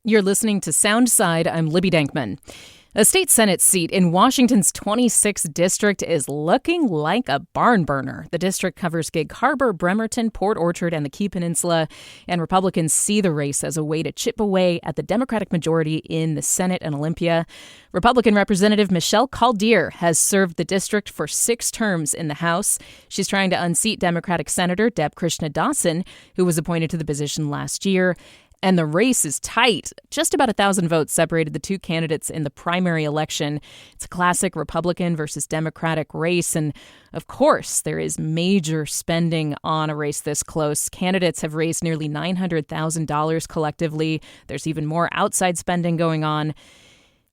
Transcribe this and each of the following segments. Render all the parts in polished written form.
You're listening to Soundside. I'm Libby Dankman. A state Senate seat in Washington's 26th district is looking like a barn burner. The district covers Gig Harbor, Bremerton, Port Orchard, and the Key Peninsula, and Republicans see the race as a way to chip away at the Democratic majority in the Senate and Olympia. Republican Representative Michelle Caldier has served the district for 6 terms in the House. She's trying to unseat Democratic Senator Deb Krishnadasan, who was appointed to the position last year. And the race is tight. Just about 1,000 votes separated the two candidates in the primary election. It's a classic Republican versus Democratic race. And of course, there is major spending on a race this close. Candidates have raised nearly $900,000 collectively. There's even more outside spending going on.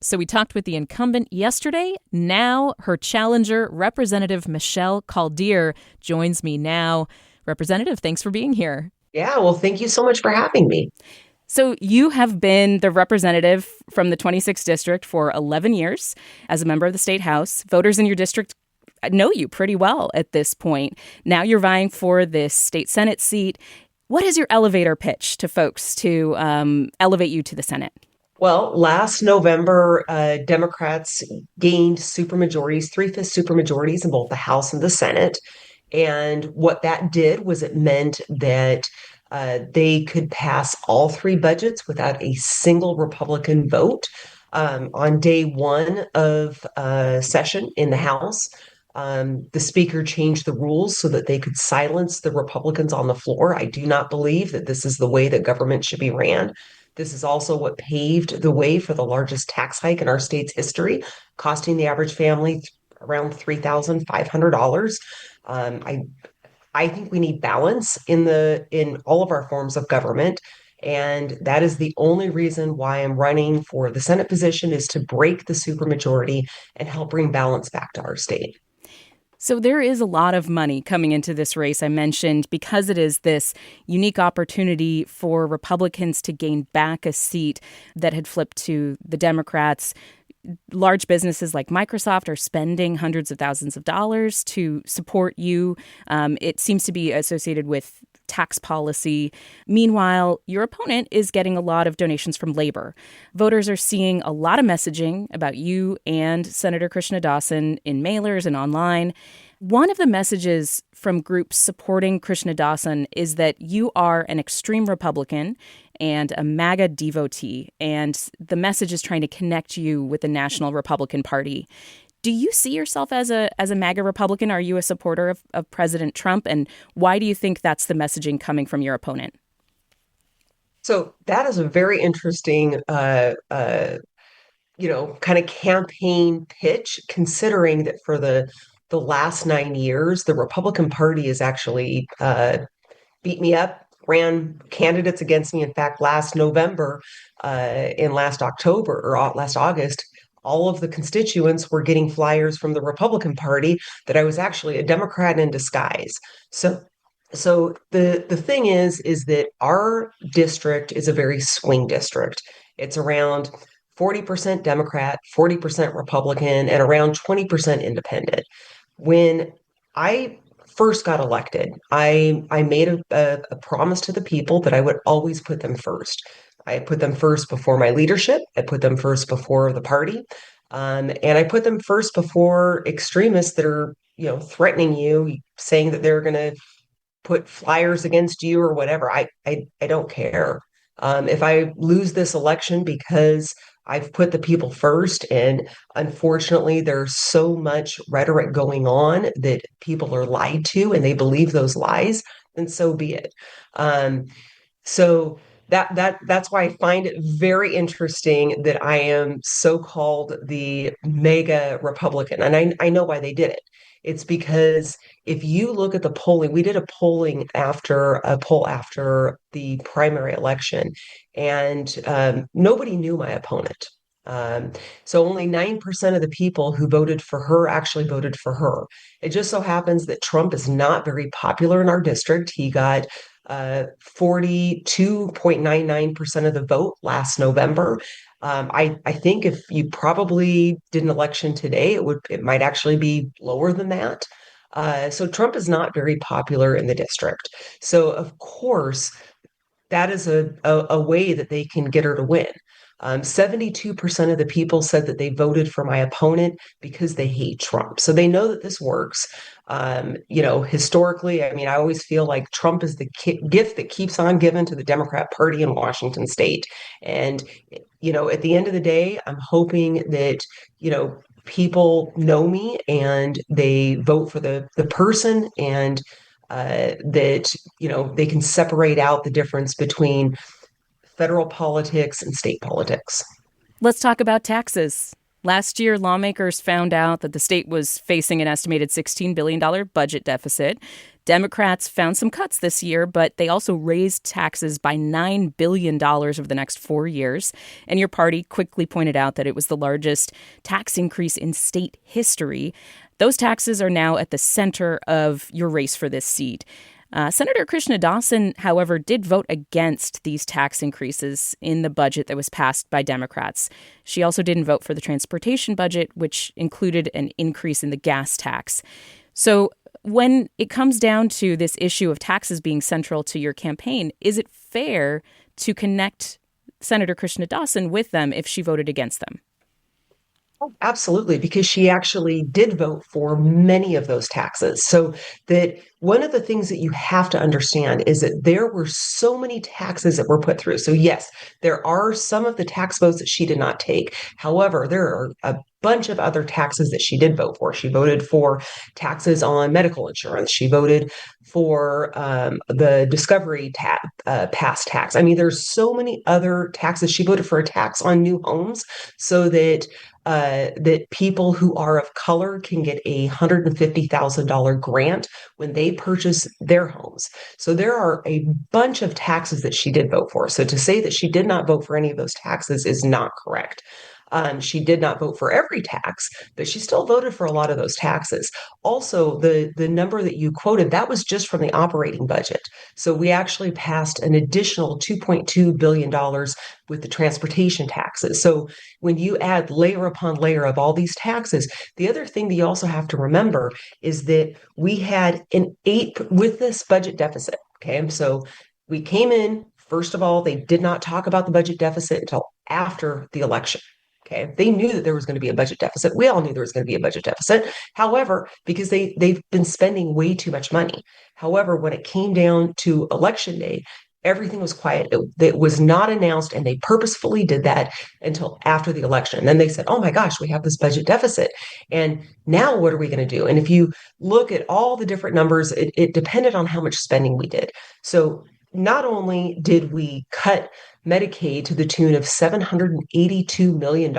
So we talked with the incumbent yesterday. Now her challenger, Representative Michelle Caldier, joins me now. Representative, thanks for being here. Yeah, well, thank you so much for having me. So you have been the representative from the 26th district for 11 years as a member of the state house. Voters in your district know you pretty well at this point. Now you're vying for this state Senate seat. What is your elevator pitch to folks to elevate you to the Senate? Well, last November, Democrats gained supermajorities, 3/5 supermajorities in both the House and the Senate. And what that did was it meant that they could pass all 3 budgets without a single Republican vote. On day one of session in the House, the Speaker changed the rules so that they could silence the Republicans on the floor. I do not believe that this is the way that government should be ran. This is also what paved the way for the largest tax hike in our state's history, costing the average family around $3,500. Um, I I think we need balance in all of our forms of government. And that is the only reason why I'm running for the Senate position, is to break the supermajority and help bring balance back to our state. So there is a lot of money coming into this race. I mentioned because it is this unique opportunity for Republicans to gain back a seat that had flipped to the Democrats. Large businesses like Microsoft are spending hundreds of thousands of dollars to support you. It seems to be associated with tax policy. Meanwhile, your opponent is getting a lot of donations from labor. Voters are seeing a lot of messaging about you and Senator Krishnadasan in mailers and online. One of the messages from groups supporting Krishnadasan is that you are an extreme Republican and a MAGA devotee, and the message is trying to connect you with the National Republican Party. Do you see yourself as a MAGA Republican? Are you a supporter of President Trump? And why do you think that's the messaging coming from your opponent? So that is a very interesting, kind of campaign pitch, considering that for the last 9 years, the Republican Party has actually beat me up, ran candidates against me. In fact, last November, in last October or last August, all of the constituents were getting flyers from the Republican Party that I was actually a Democrat in disguise. So the thing is that our district is a very swing district. It's around 40% Democrat, 40% Republican, and around 20% independent. When I first got elected, I made a promise to the people that I would always put them first. I put them first before my leadership. I put them first before the party. And I put them first before extremists that are, threatening you, saying that they're going to put flyers against you or whatever. I don't care. If I lose this election because I've put the people first, and unfortunately, there's so much rhetoric going on that people are lied to and they believe those lies, then so be it. So that's why I find it very interesting that I am so-called the mega Republican, and I know why they did it. It's because if you look at the polling, we did a poll after the primary election, and nobody knew my opponent. Um, so only 9% of the people who voted for her actually voted for her. It just so happens that Trump is not very popular in our district. He got 42.99% of the vote last November. I think if you probably did an election today, it might actually be lower than that. So Trump is not very popular in the district. So of course, that is a way that they can get her to win. 72% of the people said that they voted for my opponent because they hate Trump. So they know that this works. Historically, I mean, I always feel like Trump is the gift that keeps on giving to the Democrat Party in Washington state. And, at the end of the day, I'm hoping that, people know me and they vote for the person, and that, they can separate out the difference between federal politics and state politics. Let's talk about taxes. Last year, lawmakers found out that the state was facing an estimated $16 billion budget deficit. Democrats found some cuts this year, but they also raised taxes by $9 billion over the next 4 years. And your party quickly pointed out that it was the largest tax increase in state history. Those taxes are now at the center of your race for this seat. Senator Krishnadasan, however, did vote against these tax increases in the budget that was passed by Democrats. She also didn't vote for the transportation budget, which included an increase in the gas tax. So when it comes down to this issue of taxes being central to your campaign, is it fair to connect Senator Krishnadasan with them if she voted against them? Absolutely, because she actually did vote for many of those taxes. So that one of the things that you have to understand is that there were so many taxes that were put through. So yes, there are some of the tax votes that she did not take. However, there are a bunch of other taxes that she did vote for. She voted for taxes on medical insurance. She voted for the Discovery Pass tax. I mean, there's so many other taxes. She voted for a tax on new homes so that people who are of color can get a $150,000 grant when they purchase their homes. So there are a bunch of taxes that she did vote for. So to say that she did not vote for any of those taxes is not correct. She did not vote for every tax, but she still voted for a lot of those taxes. Also, the number that you quoted, that was just from the operating budget. So we actually passed an additional $2.2 billion with the transportation taxes. So when you add layer upon layer of all these taxes, the other thing that you also have to remember is that we had with this budget deficit. Okay. So we came in, first of all, they did not talk about the budget deficit until after the election. Okay. They knew that there was going to be a budget deficit. We all knew there was going to be a budget deficit. However, because they've been spending way too much money. However, when it came down to election day, everything was quiet. It was not announced, and they purposefully did that until after the election. And then they said, oh my gosh, we have this budget deficit. And now what are we going to do? And if you look at all the different numbers, it depended on how much spending we did. So not only did we cut Medicaid to the tune of $782 million,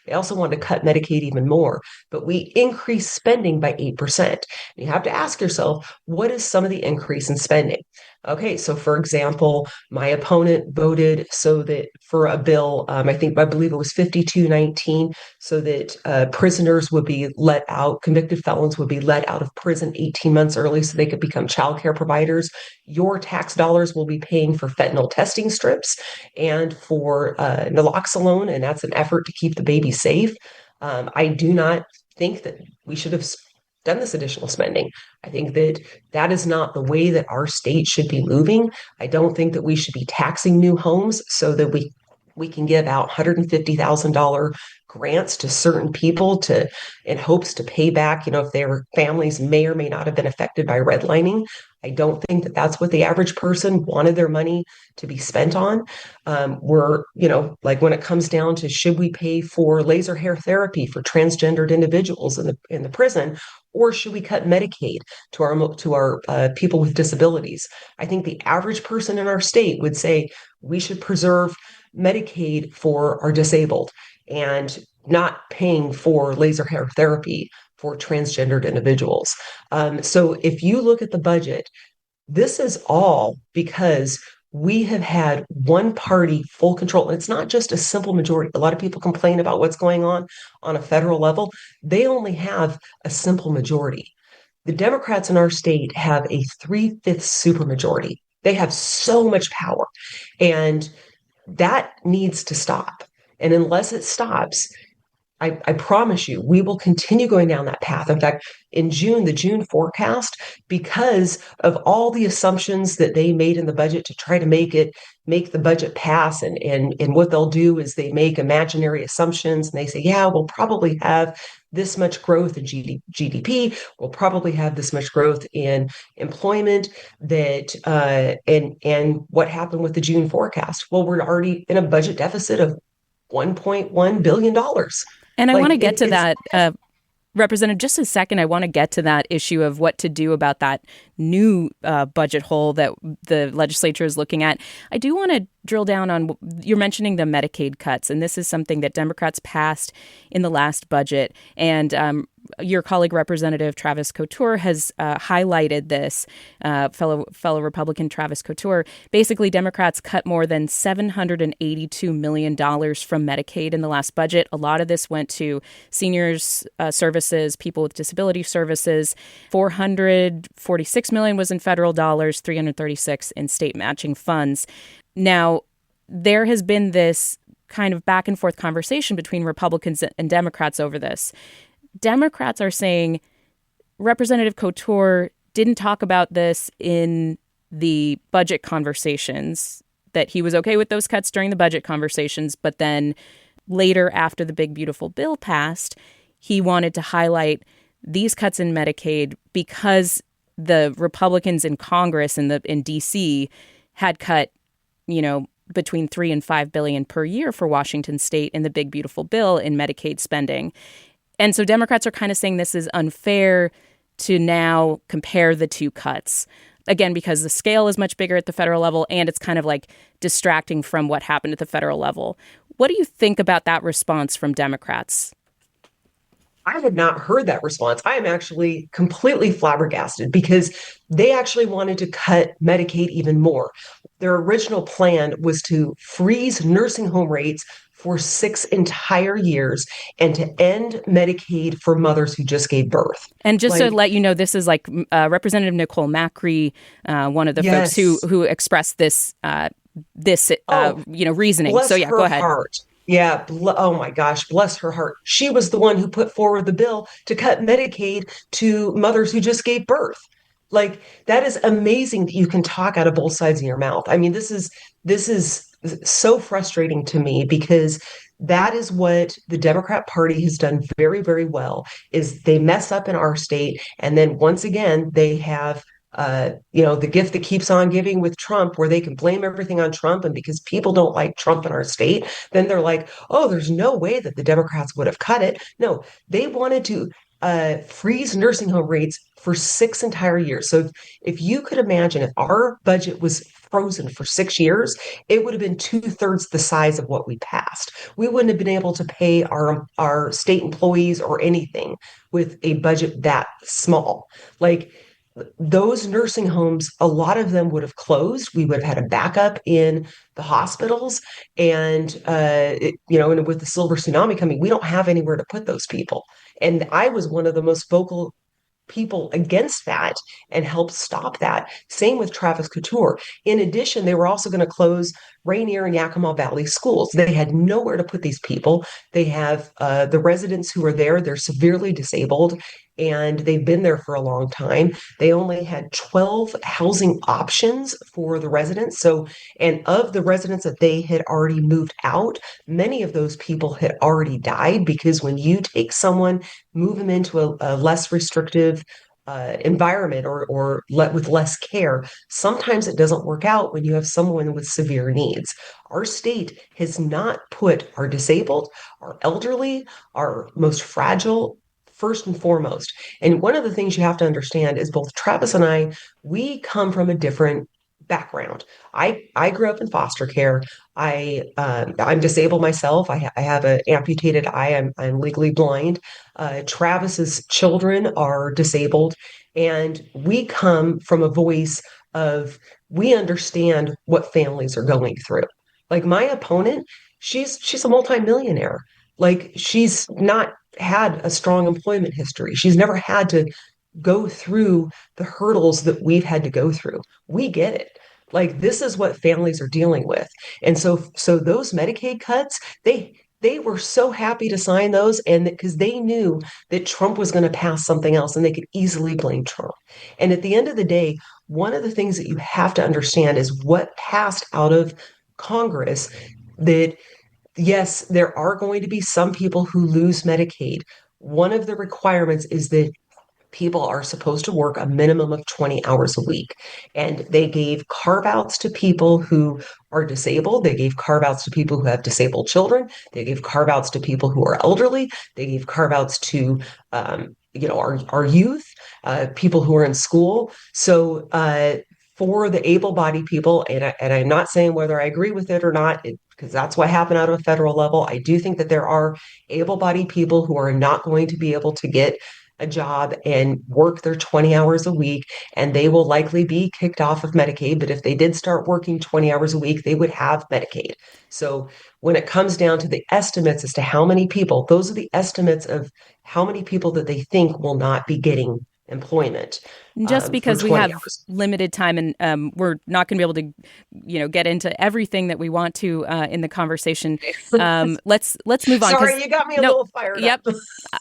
they also wanted to cut Medicaid even more, but we increased spending by 8%. You have to ask yourself, what is some of the increase in spending? Okay, so for example, my opponent voted so that for a bill, I believe it was 5219, so that prisoners would be let out, convicted felons would be let out of prison 18 months early so they could become child care providers. Your tax dollars will be paying for fentanyl testing strips and for naloxone, and that's an effort to keep the baby safe. I do not think that we should have done this additional spending. I think that that is not the way that our state should be moving. I don't think that we should be taxing new homes so that we can give out $150,000 grants to certain people in hopes to pay back, if their families may or may not have been affected by redlining. I don't think that that's what the average person wanted their money to be spent on. Like when it comes down to should we pay for laser hair therapy for transgendered individuals in the prison, or should we cut Medicaid to our people with disabilities? I think the average person in our state would say we should preserve Medicaid for our disabled and not paying for laser hair therapy for transgendered individuals. So if you look at the budget, this is all because we have had one party full control. And it's not just a simple majority. A lot of people complain about what's going on a federal level. They only have a simple majority. The Democrats in our state have a 3/5 supermajority. They have so much power, and that needs to stop. And unless it stops, I promise you, we will continue going down that path. In fact, in June, the June forecast, because of all the assumptions that they made in the budget to try to make the budget pass, and what they'll do is they make imaginary assumptions and they say, yeah, we'll probably have this much growth in GDP, we'll probably have this much growth in employment, that and what happened with the June forecast? Well, we're already in a budget deficit of $1.1 billion. And I want to Like get to it's that, Representative, just a second. I want to get to that issue of what to do about that new budget hole that the legislature is looking at. I do want to drill down on, you're mentioning the Medicaid cuts, and this is something that Democrats passed in the last budget. And your colleague, Representative Travis Couture, has highlighted this, fellow Republican Travis Couture. Basically, Democrats cut more than $782 million from Medicaid in the last budget. A lot of this went to seniors services, people with disability services. $446 million was in federal dollars, $336 in state matching funds. Now, there has been this kind of back and forth conversation between Republicans and Democrats over this. Democrats are saying Representative Couture didn't talk about this in the budget conversations, that he was okay with those cuts during the budget conversations, but then later, after the big, beautiful bill passed, he wanted to highlight these cuts in Medicaid because the Republicans in Congress in D.C. had cut, between $3 and $5 billion per year for Washington state in the big, beautiful bill in Medicaid spending. And so Democrats are kind of saying this is unfair to now compare the two cuts. Again, because the scale is much bigger at the federal level, and it's kind of like distracting from what happened at the federal level. What do you think about that response from Democrats? I had not heard that response. I am actually completely flabbergasted because they actually wanted to cut Medicaid even more. Their original plan was to freeze nursing home rates for 6 entire years and to end Medicaid for mothers who just gave birth. And just to let you know, this is like Representative Nicole Macri, one of the yes. folks who expressed this reasoning. So yeah, go ahead. Heart. Yeah. Oh my gosh. Bless her heart. She was the one who put forward the bill to cut Medicaid to mothers who just gave birth. Like, that is amazing that you can talk out of both sides of your mouth. I mean, this is so frustrating to me because that is what the Democrat Party has done very, very well, is they mess up in our state. And then once again, they have the gift that keeps on giving with Trump, where they can blame everything on Trump. And because people don't like Trump in our state, then they're like, oh, there's no way that the Democrats would have cut it. No, they wanted to freeze nursing home rates for 6 entire years. So if you could imagine, if our budget was frozen for 6 years, it would have been 2/3 the size of what we passed. We wouldn't have been able to pay our state employees or anything with a budget that small. Like, those nursing homes, a lot of them would have closed. We would have had a backup in the hospitals. And, and with the silver tsunami coming, we don't have anywhere to put those people. And I was one of the most vocal people against that and helped stop that. Same with Travis Couture. In addition, they were also going to close Rainier and Yakima Valley schools. They had nowhere to put these people. They have the residents who are there, they're severely disabled, and they've been there for a long time. They only had 12 housing options for the residents. So, and of the residents that they had already moved out, many of those people had already died, because when you take someone, move them into a less restrictive environment or with less care, sometimes it doesn't work out when you have someone with severe needs. Our state has not put our disabled, our elderly, our most fragile first and foremost. And one of the things you have to understand is both Travis and I, we come from a different background. I grew up in foster care. I'm disabled myself. I have an amputated eye. I'm legally blind. Travis's children are disabled, and we come from a voice of, we understand what families are going through. Like, my opponent, she's a multimillionaire. Like, she's not had a strong employment history. She's never had to go through the hurdles that we've had to go through. We get it. Like, this is what families are dealing with. And so those Medicaid cuts, they were so happy to sign those, and because they knew that Trump was going to pass something else and they could easily blame Trump. And at the end of the day, one of the things that you have to understand is what passed out of Congress, that yes, there are going to be some people who lose Medicaid. One of the requirements is that people are supposed to work a minimum of 20 hours a week. And they gave carve outs to people who are disabled. They gave carve outs to people who have disabled children. They gave carve outs to people who are elderly. They gave carve outs to, our youth, people who are in school. So, for the able-bodied people, and I'm not saying whether I agree with it or not, because that's what happened out of a federal level. I do think that there are able-bodied people who are not going to be able to get a job and work their 20 hours a week, and they will likely be kicked off of Medicaid. But if they did start working 20 hours a week, they would have Medicaid. So when it comes down to the estimates as to how many people, those are the estimates of how many people that they think will not be getting employment Just for because we 20 have hours. limited time and we're not going to be able to, get into everything that we want to in the conversation. Let's move on. Sorry, you got me a little fired yep. up.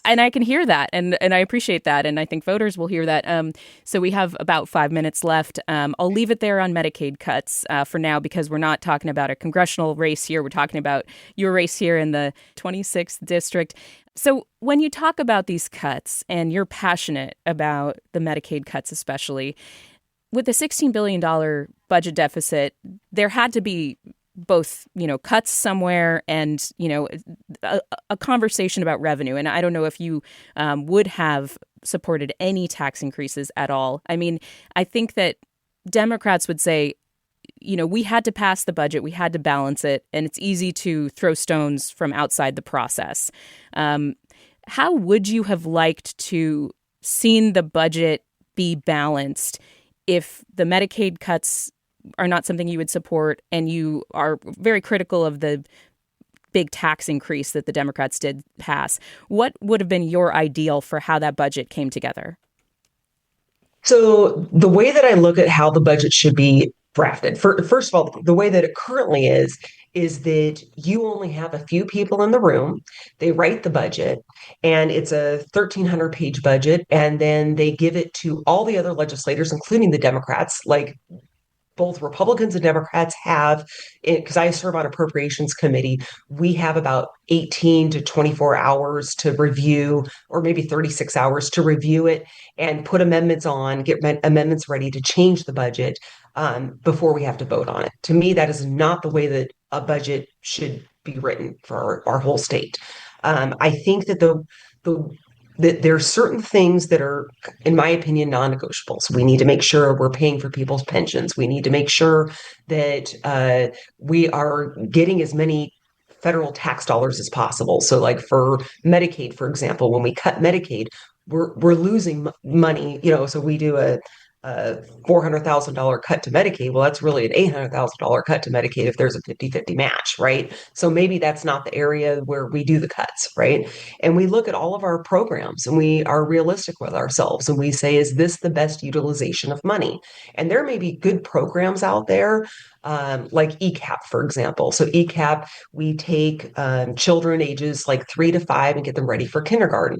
And I can hear that, and I appreciate that, and I think voters will hear that. So we have about 5 minutes left. I'll leave it there on Medicaid cuts for now, because we're not talking about a congressional race here. We're talking about your race here in the 26th district. So when you talk about these cuts, and you're passionate about the Medicaid cuts especially, with the $16 billion budget deficit, there had to be both, cuts somewhere and, a conversation about revenue. And I don't know if you would have supported any tax increases at all. I mean, I think that Democrats would say, we had to pass the budget, we had to balance it, and it's easy to throw stones from outside the process. How would you have liked to seen the budget be balanced if the Medicaid cuts are not something you would support, and you are very critical of the big tax increase that the Democrats did pass? What would have been your ideal for how that budget came together? So the way that I look at how the budget should be drafted, first of all, the way that it currently is that you only have a few people in the room. They write the budget, and it's a 1,300-page budget, and then they give it to all the other legislators, including the Democrats. Like, both Republicans and Democrats have, because I serve on appropriations committee, we have about 18 to 24 hours to review, or maybe 36 hours to review it and put amendments on, get amendments ready to change the budget before we have to vote on it. To me, that is not the way that a budget should be written for our whole state. I think that the that there are certain things that are, in my opinion, non-negotiables. We need to make sure we're paying for people's pensions. We need to make sure that we are getting as many federal tax dollars as possible. So, like for Medicaid, for example, when we cut Medicaid, we're losing money. So we do a $400,000 cut to Medicaid. Well, that's really an $800,000 cut to Medicaid if there's a 50-50 match, right? So maybe that's not the area where we do the cuts, right? And we look at all of our programs, and we are realistic with ourselves, and we say, is this the best utilization of money? And there may be good programs out there, like ECAP, for example. So ECAP, we take children ages like 3 to 5 and get them ready for kindergarten.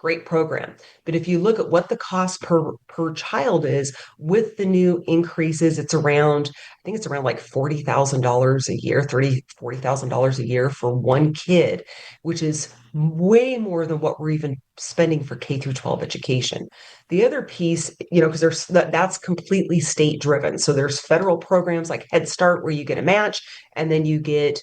Great program. But if you look at what the cost per child is with the new increases, I think it's around like $40,000 a year, $40,000 a year for one kid, which is way more than what we're even spending for K through 12 education. The other piece, because that's completely state driven. So there's federal programs like Head Start where you get a match, and then you get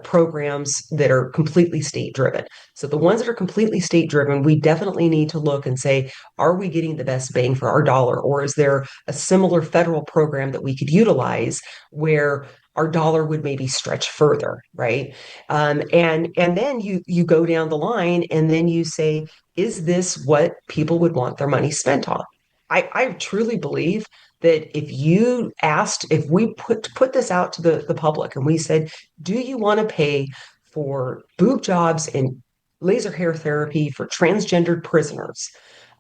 programs that are completely state driven. So the ones that are completely state driven, we definitely need to look and say, are we getting the best bang for our dollar? Or is there a similar federal program that we could utilize where our dollar would maybe stretch further, right? And then you go down the line, and then you say, is this what people would want their money spent on? I truly believe that if we put this out to the public, and we said, do you want to pay for boob jobs and laser hair therapy for transgendered prisoners?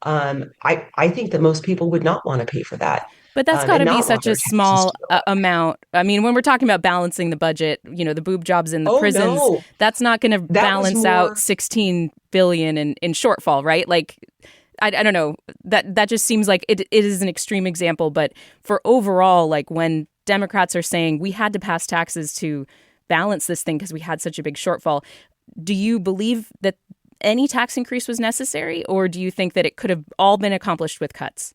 I think that most people would not want to pay for that. But that's got and to be not want such a their taxes small to go up. amount. I mean, when we're talking about balancing the budget, the boob jobs in the Oh prisons, no, that's not going to that was balance out more. 16 billion in shortfall, right? Like, I don't know. That just seems like it is an extreme example. But for overall, like when Democrats are saying we had to pass taxes to balance this thing because we had such a big shortfall, do you believe that any tax increase was necessary, or do you think that it could have all been accomplished with cuts?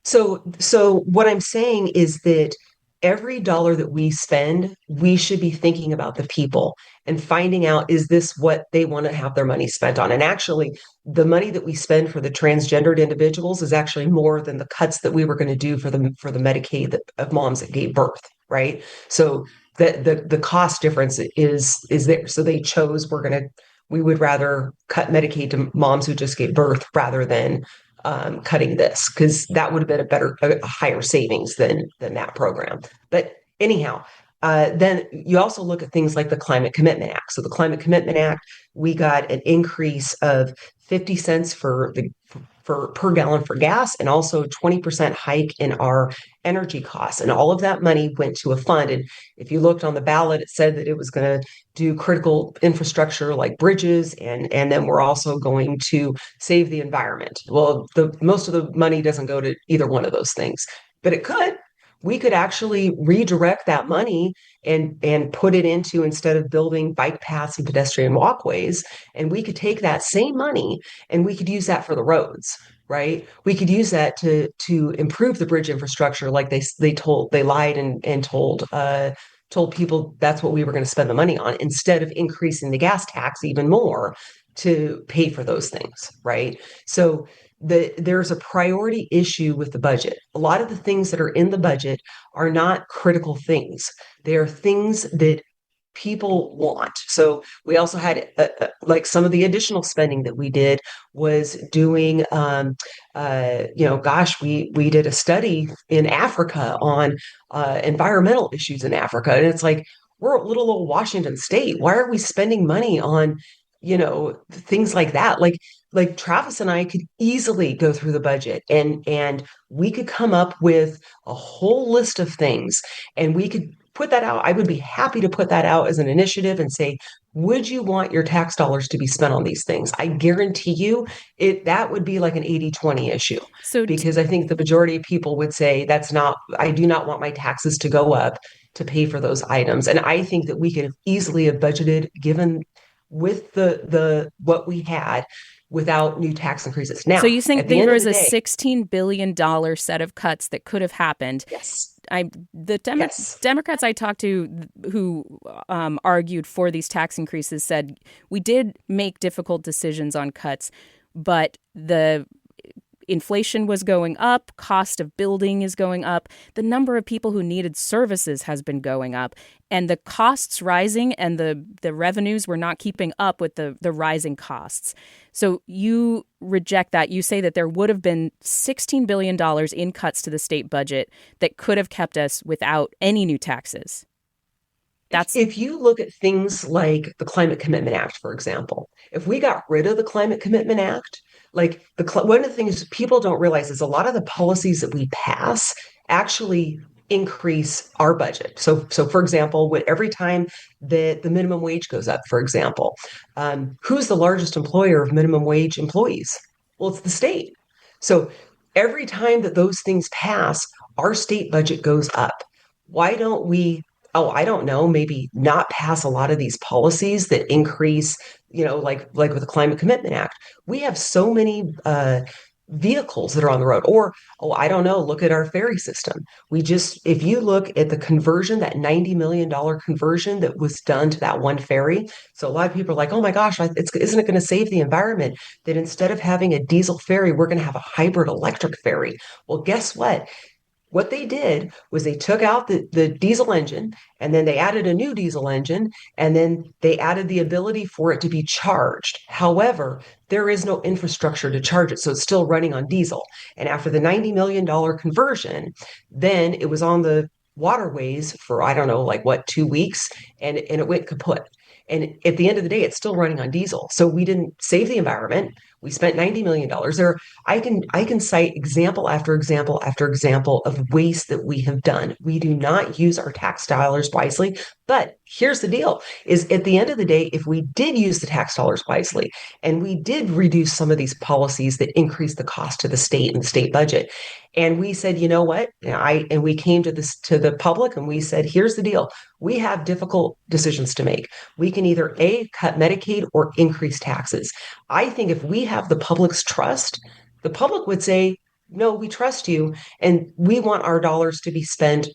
So what I'm saying is that every dollar that we spend, we should be thinking about the people and finding out, is this what they want to have their money spent on? And actually, the money that we spend for the transgendered individuals is actually more than the cuts that we were going to do for the Medicaid of moms that gave birth, right? So the cost difference is there. So they chose, we would rather cut Medicaid to moms who just gave birth rather than cutting this, because that would have been a higher savings than that program. But anyhow, then you also look at things like the Climate Commitment Act. So the Climate Commitment Act, we got an increase of 50 cents for per gallon for gas, and also 20% hike in our energy costs. And all of that money went to a fund. And if you looked on the ballot, it said that it was going to do critical infrastructure like bridges, and then we're also going to save the environment. Well, the most of the money doesn't go to either one of those things, but it could. We could actually redirect that money and put it into, instead of building bike paths and pedestrian walkways, and we could take that same money and we could use that for the roads, right? We could use that to improve the bridge infrastructure, like they lied and told people that's what we were going to spend the money on, instead of increasing the gas tax even more to pay for those things, right? So there's a priority issue with the budget. A lot of the things that are in the budget are not critical things. They are things that people want. So we also had like some of the additional spending that we did was doing, gosh, we did a study in Africa on environmental issues in Africa, and it's like, we're a little old Washington State. Why are we spending money on, things like that? Like Travis and I could easily go through the budget, and we could come up with a whole list of things, and we could put that out. I would be happy to put that out as an initiative and say, would you want your tax dollars to be spent on these things? I guarantee you that would be like an 80-20 issue, So because I think the majority of people would say, I do not want my taxes to go up to pay for those items. And I think that we could easily have budgeted, given with the what we had, without new tax increases. So Now, you think at the there end of was the a day, $16 billion set of cuts that could have happened? yes, The yes. Democrats I talked to who argued for these tax increases said we did make difficult decisions on cuts, but the inflation was going up, cost of building is going up, the number of people who needed services has been going up, and the costs rising and the revenues were not keeping up with the rising costs. So you reject that. You say that there would have been $16 billion in cuts to the state budget that could have kept us without any new taxes. That's If you look at things like the Climate Commitment Act, for example, if we got rid of the Climate Commitment Act, like one of the things people don't realize is a lot of the policies that we pass actually increase our budget. So for example, every time that the minimum wage goes up, for example, who's the largest employer of minimum wage employees? Well, it's the state. So every time that those things pass, our state budget goes up. Why don't we, oh, I don't know, maybe not pass a lot of these policies that increase, like with the Climate Commitment Act? We have so many vehicles that are on the road. Or, oh, I don't know, look at our ferry system. If you look at the conversion, that $90 million conversion that was done to that one ferry. So a lot of people are like, oh my gosh, isn't it going to save the environment that instead of having a diesel ferry, we're going to have a hybrid electric ferry? Well, guess what? What they did was they took out the diesel engine, and then they added a new diesel engine, and then they added the ability for it to be charged. However, there is no infrastructure to charge it. So it's still running on diesel. And after the $90 million conversion, then it was on the waterways for, I don't know, like what, 2 weeks, and it went kaput. And at the end of the day, it's still running on diesel. So we didn't save the environment. We spent $90 million. I can cite example after example after example of waste that we have done. We do not use our tax dollars wisely. But here's the deal is at the end of the day, if we did use the tax dollars wisely and we did reduce some of these policies that increase the cost to the state and the state budget, and we said, you know what? And we came to the public and we said, here's the deal. We have difficult decisions to make. We can either A, cut Medicaid or increase taxes. I think if we have the public's trust, the public would say, no, we trust you and we want our dollars to be spent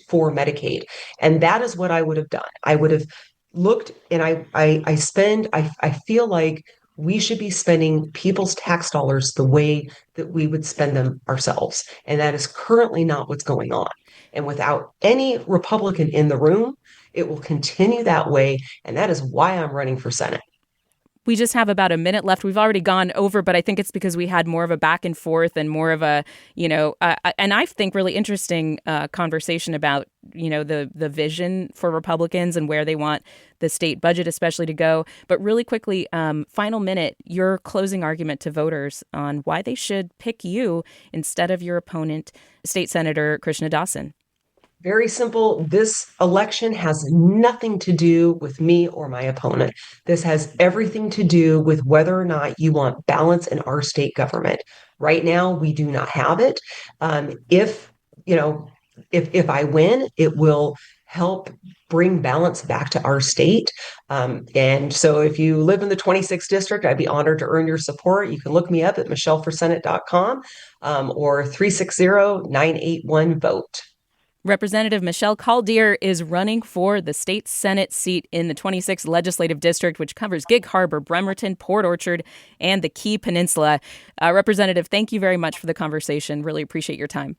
for Medicaid. And that is what I would have done. I would have looked and I feel like we should be spending people's tax dollars the way that we would spend them ourselves. And that is currently not what's going on. And without any Republican in the room, it will continue that way. And that is why I'm running for Senate. We just have about a minute left. We've already gone over, but I think it's because we had more of a back and forth and more of a, and I think really interesting conversation about, the vision for Republicans and where they want the state budget especially to go. But really quickly, final minute, your closing argument to voters on why they should pick you instead of your opponent, State Senator Krishnadasan. Very simple. This election has nothing to do with me or my opponent. This has everything to do with whether or not you want balance in our state government. Right now, we do not have it. If I win, it will help bring balance back to our state. And so if you live in the 26th district, I'd be honored to earn your support. You can look me up at michelleforsenate.com or 360-981-VOTE. Representative Michelle Caldier is running for the state Senate seat in the 26th Legislative District, which covers Gig Harbor, Bremerton, Port Orchard, and the Key Peninsula. Representative, thank you very much for the conversation. Really appreciate your time.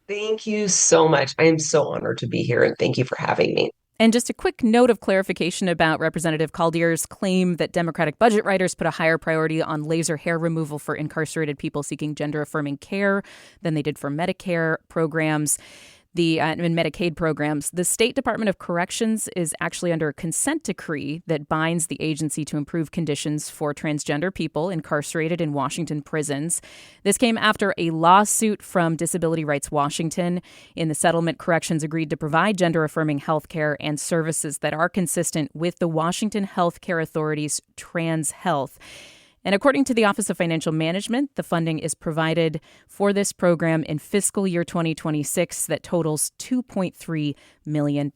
Thank you so much. I am so honored to be here, and thank you for having me. And just a quick note of clarification about Representative Caldier's claim that Democratic budget writers put a higher priority on laser hair removal for incarcerated people seeking gender-affirming care than they did for Medicare programs. In Medicaid programs. The State Department of Corrections is actually under a consent decree that binds the agency to improve conditions for transgender people incarcerated in Washington prisons. This came after a lawsuit from Disability Rights Washington. In the settlement, Corrections agreed to provide gender-affirming health care and services that are consistent with the Washington Health Care Authority's Trans Health. And according to the Office of Financial Management, the funding is provided for this program in fiscal year 2026 that totals $2.3 million.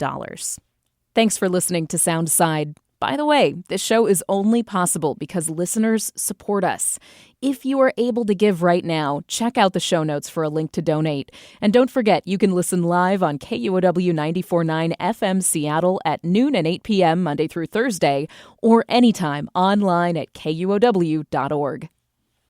Thanks for listening to Soundside. By the way, this show is only possible because listeners support us. If you are able to give right now, check out the show notes for a link to donate. And don't forget, you can listen live on KUOW 94.9 FM Seattle at noon and 8 p.m. Monday through Thursday, or anytime online at KUOW.org.